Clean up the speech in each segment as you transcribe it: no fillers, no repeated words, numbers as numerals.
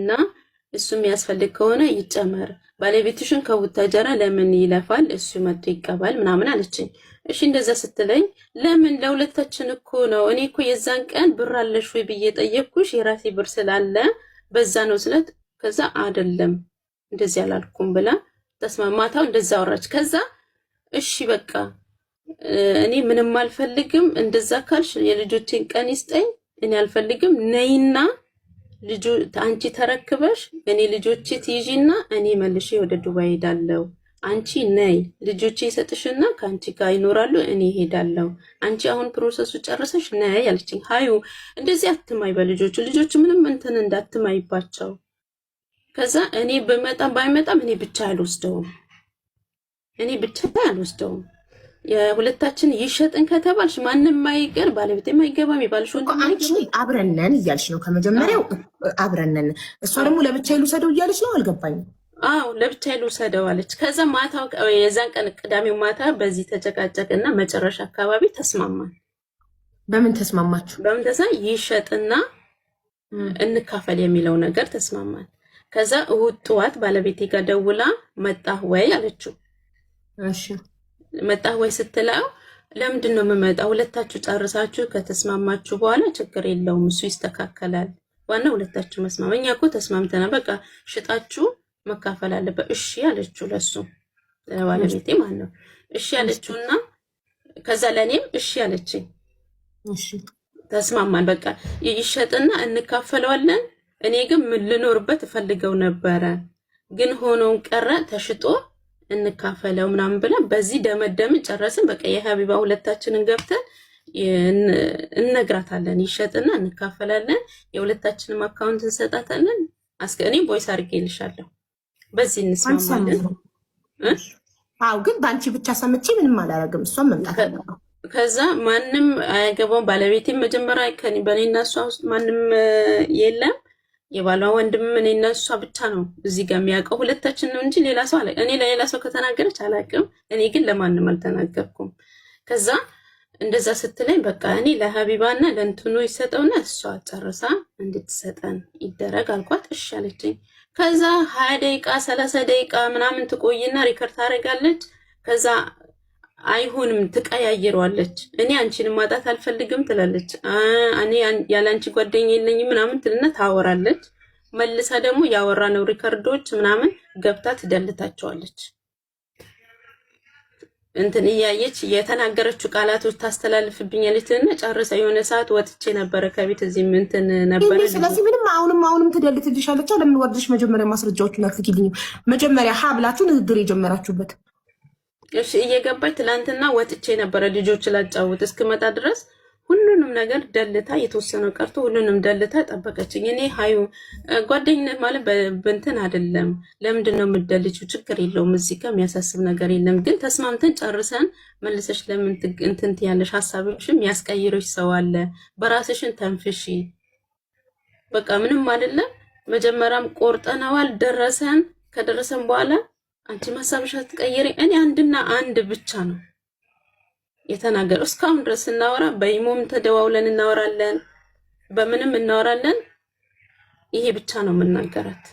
እና እሱ የሚያስፈልግ ከሆነ ይጨመር። ባለቤትሽን ከቡታጀራ ለምን ይለፋል? እሱ መጥቶ ይቀበል ምናምን አለችኝ። እሺ እንደዛ ስትለኝ ለምን ለሁለታችን እኮ ነው። እኔ እኮ የዛን ቀን ብር አለሽ ወይ ብዬ ጠየቅኩሽ፣ የራሴ ብር ስላለ በዛ ነው ስለት፣ ከዛ አይደለም እንደዚህ አላልኩም ብላ ተስማማታው እንደዛ አወራች። ከዛ እሺ በቃ እኔ ምንም አልፈልግም፣ እንደዛ ካልሽ የልጆቼን ቀን ይስጠኝ፣ እኔ አልፈልግም፣ ነይና ልጁ አንቺ ተረክበሽ እኔ ልጆቼ ትይዢና እኔ መልሼ ወደ ዱባይ ሄዳለሁ። አንቺ ነይ ልጆቼ ይሰጥሽና ከአንቺ ጋር ይኖራሉ፣ እኔ ሄዳለሁ። አንቺ አሁን ፕሮሰሱ ጨርሰሽ ነይ ያለችኝ። ሀዩ እንደዚህ አትማይ በልጆቹ ምንም እንትን እንዳትማይባቸው። ከዛ እኔ በመጣም ባይመጣም እኔ ብቻ አልወስደውም። የሁለታችን ይሸጥን ከተባልሽ ማንም ማይቀር ባለቤት የማይገባም ይባልሽ ወንድም አንቺ አብረነን እያልሽ ነው ከመጀመሪያው አብረነን። እሷ ደግሞ ለብቻ ይልውሰደው እያለች ነው። አልገባኝም። አዎ ለብቻ ይልውሰደው አለች። ከዛ ማታው የዛን ቀን ቅዳሜው ማታ በዚህ ተጨቃጨቅና መጨረሻ አካባቢ ተስማማን። በምን ተስማማችሁ? ይሸጥና እንካፈል የሚለው ነገር ተስማማን። ከዛ እሑድ ጠዋት ባለቤቴ ጋር ደውላ መጣህ ወይ አለችው። እሺ መጣህ ወይ ስትለው ለምንድን ነው የምመጣው? ሁለታችሁ ጨርሳችሁ ከተስማማችሁ በኋላ ችግር የለውም እሱ ይስተካከላል። ዋና ሁለታችሁ መስማማት። እኛ እኮ ተስማምተናል፣ በቃ ሽጣችሁ መካፈል አለበት። እሺ አለችው፣ ለሱ ባለቤቴ ማለት ነው። እሺ አለችውና ከዛ ለኔም እሺ አለችኝ። እሺ ተስማማን። በቃ ይሸጥና እንካፈለዋለን። እኔ ግን ምን ልኖርበት እፈልገው ነበረ፣ ግን ሆኖን ቀረ ተሽጦ እንካፈለው ምናምን ብለን በዚህ ደመደምን ጨረስን። በቃ የሀቢባ ሁለታችንን ገብተን እንነግራታለን፣ ይሸጥና እንካፈላለን፣ የሁለታችንም አካውንት እንሰጣታለን። እኔ ቦይስ አድርጌልሻለሁ፣ በዚህ እንስማማለን። አዎ ግን በአንቺ ብቻ ሰምቼ ምንም አላረግም። እሷም መምጣት ነው። ከዛ ማንም አያገባውም። ባለቤቴም መጀመሪያ በእኔና እሷ ውስጥ ማንም የለም። የባሏ ወንድም እኔና እሷ ብቻ ነው እዚህ ጋር የሚያውቀው፣ ሁለታችን ነው እንጂ ሌላ ሰው እኔ ለሌላ ሰው ከተናገረች አላውቅም። እኔ ግን ለማንም አልተናገርኩም። ከዛ እንደዛ ስትለኝ በቃ እኔ ለሀቢባና ለእንትኑ ይሰጠውና እሷ ጨርሳ እንድትሰጠን ይደረግ አልኳት። እሺ አለችኝ። ከዛ 20 ደቂቃ 30 ደቂቃ ምናምን ትቆይና ሪከርድ ታደርጋለች። ከዛ አይሆንም ትቀያየሯለች። እኔ አንቺን ማጣት አልፈልግም ትላለች። እኔ ያላንቺ ጓደኛ የለኝም ምናምን ትልና ታወራለች። መልሳ ደግሞ ያወራነው ሪከርዶች ምናምን ገብታ ትደልታቸዋለች። እንትን እያየች የተናገረችው ቃላቶች ታስተላልፍብኛለች እና ጨርሳ የሆነ ሰዓት ወጥቼ ነበረ ከቤት እዚህ እንትን ነበረ። ስለዚህ ምንም አሁንም ትደልትልሻለች። ለምን ወርድሽ መጀመሪያ ማስረጃዎቹን አትልኪልኝ? መጀመሪያ ሀብላችሁ ንግግር የጀመራችሁበት እሺ እየገባች ትላንትና ወጥቼ ነበረ ልጆች ላጫውት እስክመጣ ድረስ ሁሉንም ነገር ደልታ የተወሰነው ቀርቶ ሁሉንም ደልታ ጠበቀችኝ። እኔ ሀዩ ጓደኝነት ማለት በእንትን አይደለም። ለምንድን ነው የምትደልችው? ችግር የለውም እዚህ ጋር የሚያሳስብ ነገር የለም። ግን ተስማምተን ጨርሰን መልሰሽ ለምን እንትን ያለሽ? ሀሳብሽም ያስቀይረሽ ሰው አለ። በራስሽን ተንፍሺ። በቃ ምንም አይደለም። መጀመሪያም ቆርጠናዋል። ከደረሰን በኋላ አንቺ ሀሳብሽ አትቀይሪ። እኔ አንድና አንድ ብቻ ነው የተናገረው። እስካሁን ድረስ እናወራ፣ በኢሞም ተደዋውለን እናወራለን፣ በምንም እናወራለን። ይሄ ብቻ ነው የምናገራት።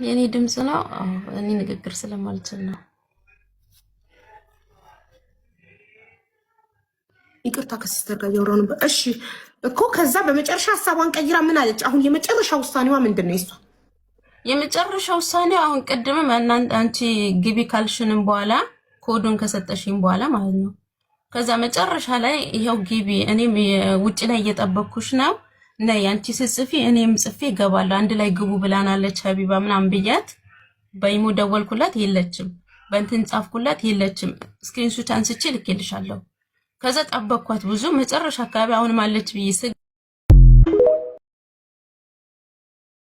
የኔ ድምጽ ነው። እኔ ንግግር ስለማልችል ነው። ይቅርታ ከሲስተር ጋር እያወራሁ ነበር። እሺ እኮ ከዛ በመጨረሻ ሀሳቧን ቀይራ ምን አለች? አሁን የመጨረሻ ውሳኔዋ ምንድን ነው? እሷ የመጨረሻ ውሳኔ አሁን ቅድም አንቺ ግቢ ካልሽንም በኋላ ኮዱን ከሰጠሽኝ በኋላ ማለት ነው። ከዛ መጨረሻ ላይ ይሄው ግቢ፣ እኔም ውጭ ላይ እየጠበኩሽ ነው፣ ነይ አንቺ ስትጽፊ እኔም ጽፌ እገባለሁ፣ አንድ ላይ ግቡ ብላናለች ሀቢባ ምናምን ብያት፣ በኢሞ ደወልኩላት የለችም፣ በእንትን ጻፍኩላት የለችም። ስክሪንሾት አንስቼ ልኬልሻለሁ። ከዛ ጠበቅኳት ብዙ መጨረሻ አካባቢ አሁን ማለች ብዬ